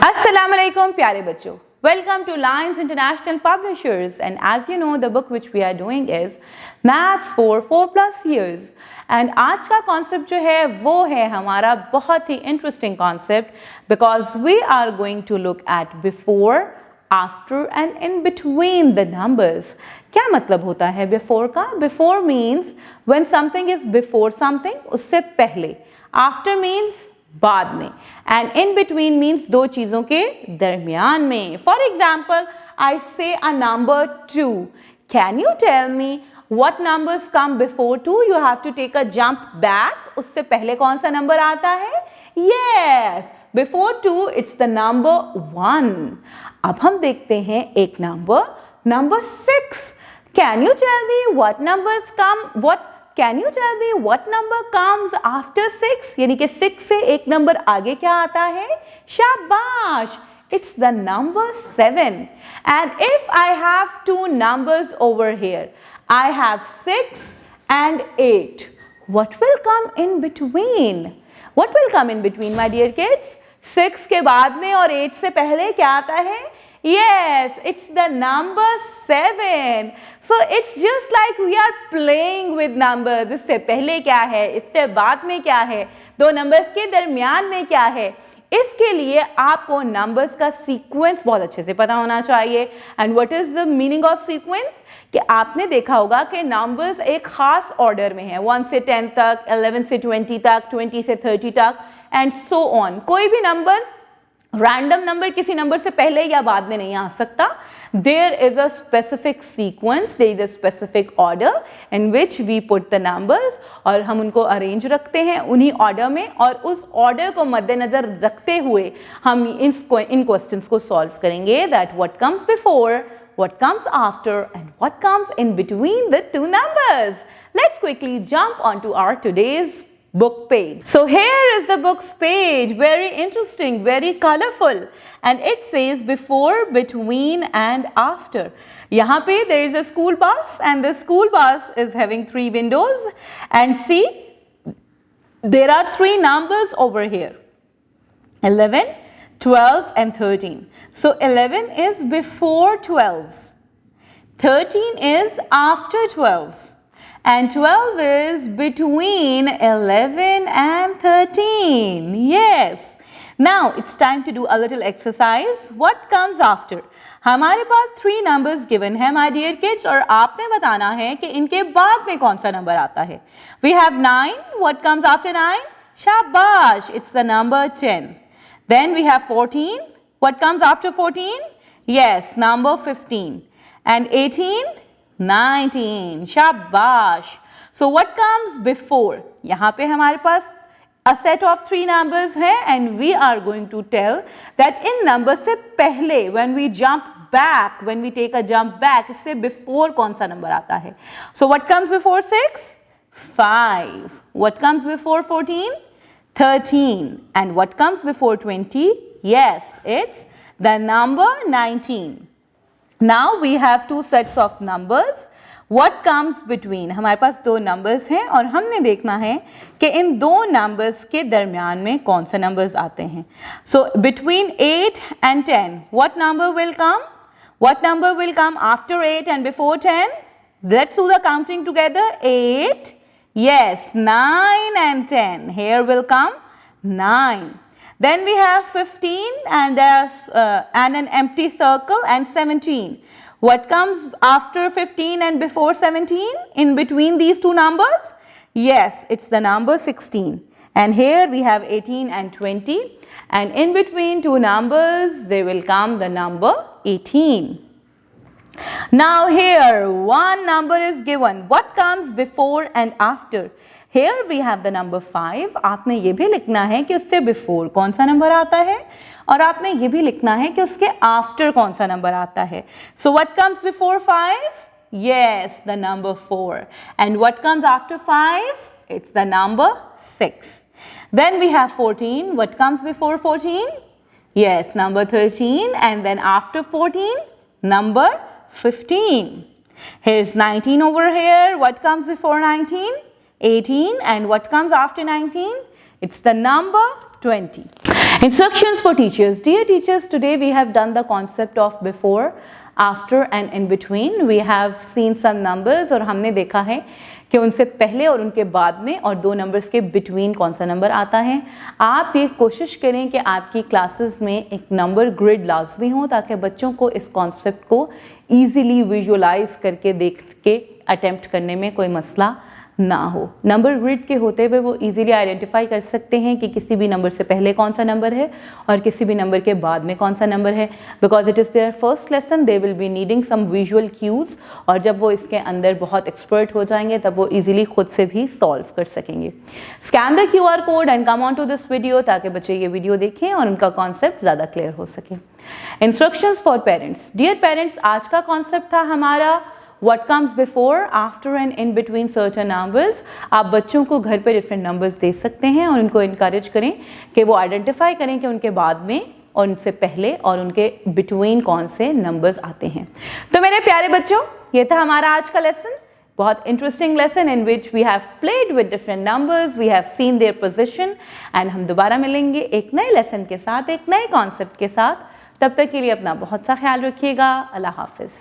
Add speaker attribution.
Speaker 1: Assalamualaikum प्यारे बच्चों, welcome to Lions International Publishers, and as you know the book which we are doing is Maths for 4+ years. and आज का concept जो है वो है हमारा बहुत ही interesting concept because we are going to look at before, after and in between the numbers. क्या मतलब होता है before का? Before means when something is before something, उससे पहले. After means बाद में, एंड इन बिटवीन मीन्स दो चीजों के दरमियान में. For example, I say a number 2. Can you tell me what numbers come before 2? You have to take a jump back. उससे पहले कौन सा नंबर आता है? Yes, before 2 it's the number 1. अब हम देखते हैं एक number 6. Can you tell me what numbers come? Can you tell me what number comes after 6? यानी कि 6 से एक नंबर आगे क्या आता है? शाबाश! It's the number 7. And if I have two numbers over here, I have 6 and 8. What will come in between? What will come in between, my dear kids? 6 के बाद में और 8 से पहले क्या आता है? Yes, it's the number 7. So it's just like we are playing with numbers. इससे पहले क्या है, इससे बाद में क्या है, दो नंबर्स के दरमियान में क्या है. इसके लिए आपको नंबर्स का सीक्वेंस बहुत अच्छे से पता होना चाहिए. And what is the meaning of sequence? कि आपने देखा होगा कि नंबर्स एक खास ऑर्डर में है, 1 से 10 तक, 11 से 20 तक, 20 से 30 तक एंड सो ऑन. कोई भी नंबर, रैंडम नंबर किसी नंबर से पहले या बाद में नहीं आ सकता. There is a specific sequence, there is a specific order in which we put the numbers, और हम उनको अरेंज रखते हैं उन्हीं ऑर्डर में, और उस ऑर्डर को मद्देनजर रखते हुए हम इन क्वेश्चंस को सॉल्व करेंगे. That what comes before, what comes after and what comes in between the two numbers. Let's quickly jump onto our today's book page. So here is the book's page, very interesting, very colorful, and it says before, between and after. यहाँ पे there is a school bus, and the school bus is having 3 windows, and see there are 3 numbers over here, 11, 12 and 13. So 11 is before 12, 13 is after 12, and 12 is between 11 and 13. Yes. Now it's time to do a little exercise. What comes after? हमारे पास 3 numbers given है, my dear kids, और आपने बताना है कि इनके बाद में कौन सा नंबर आता है. We have 9. What comes after 9? शाबाश! It's the number 10. Then we have 14. What comes after 14? Yes, number 15. And 18? 19. Shabash. So what comes before? यहाँ पे हमारे पास a set of 3 numbers है, and we are going to tell that in numbers से पहले, when we jump back, when we take a jump back, इससे before कौन सा number आता है. So what comes before 6? 5. What comes before 14? 13. And what comes before 20? Yes, it's the number 19. Now we have 2 sets of numbers. What comes between? हमारे पास 2 numbers हैं, और हमने देखना है कि इन 2 numbers के दरमियान में कौन से numbers आते हैं. So between 8 and 10, what number will come? What number will come after 8 and before 10? Let's do the counting together. 8. Yes, 9 and 10. Here will come 9. Then we have 15 and an empty circle, and 17. What comes after 15 and before 17? In between these 2 numbers? Yes, it's the number 16. And here we have 18 and 20. And in between 2 numbers, there will come the number 18. Now here, one number is given. What comes before and after? Here we have the number 5. आपने ये भी लिखना है कि उससे before कौन सा number आता है, और आपने ये भी लिखना है कि उसके after कौन सा नंबर आता है. So what comes before 5? Yes, the number 4. And what comes after 5? It's the number 6. Then we have 14. What comes before 14? Yes, number 13. And then after 14, number 15. Here's 19 over here. What comes before 19? 18. And what comes after 19? It's the number 20. Instructions for teachers. Dear teachers, today we have done the concept of before, after and in between. We have seen some numbers और हमने देखा है कि उनसे पहले और उनके बाद में और दो नंबर्स के बिटवीन कौन सा नंबर आता है। आप ये कोशिश करें कि आपकी क्लासेस में एक नंबर ग्रिड लाजमी हो ताकि बच्चों को इस कॉन्सेप्ट को ईजीली विजुअलाइज करके देख के अटेम्प्ट करने में कोई मसला ना हो। नंबर ग्रिड के होते हुए वो इजीली आइडेंटिफाई कर सकते हैं कि किसी भी नंबर से पहले कौन सा नंबर है और किसी भी नंबर के बाद में कौन सा नंबर है। Because it is their first lesson, they will be needing some visual cues, और जब वो इसके अंदर बहुत एक्सपर्ट हो जाएंगे तब वो इजीली खुद से भी सॉल्व कर सकेंगे। Scan the QR code and come on to this video ताकि बच्चे ये वीडियो देखें और उनका कॉन्सेप्ट ज़्यादा क्लियर हो सके। Instructions for parents. Dear parents, आज का कॉन्सेप्ट था हमारा What comes before, after and in between certain numbers। आप बच्चों को घर पे डिफरेंट नंबर्स दे सकते हैं और उनको इनकरेज करें कि वो आइडेंटिफाई करें कि उनके बाद में और उनसे पहले और उनके बिटवीन कौन से नंबर्स आते हैं। तो मेरे प्यारे बच्चों, ये था हमारा आज का लेसन। बहुत interesting lesson in which we have played with different numbers, we have seen their position, and हम दोबारा मिलेंगे एक नए लेसन के साथ, एक नए कॉन्सेप्ट के साथ। तब तक के लिए अपना बहुत सा ख्याल रखिएगा। अल्लाह हाफिज़।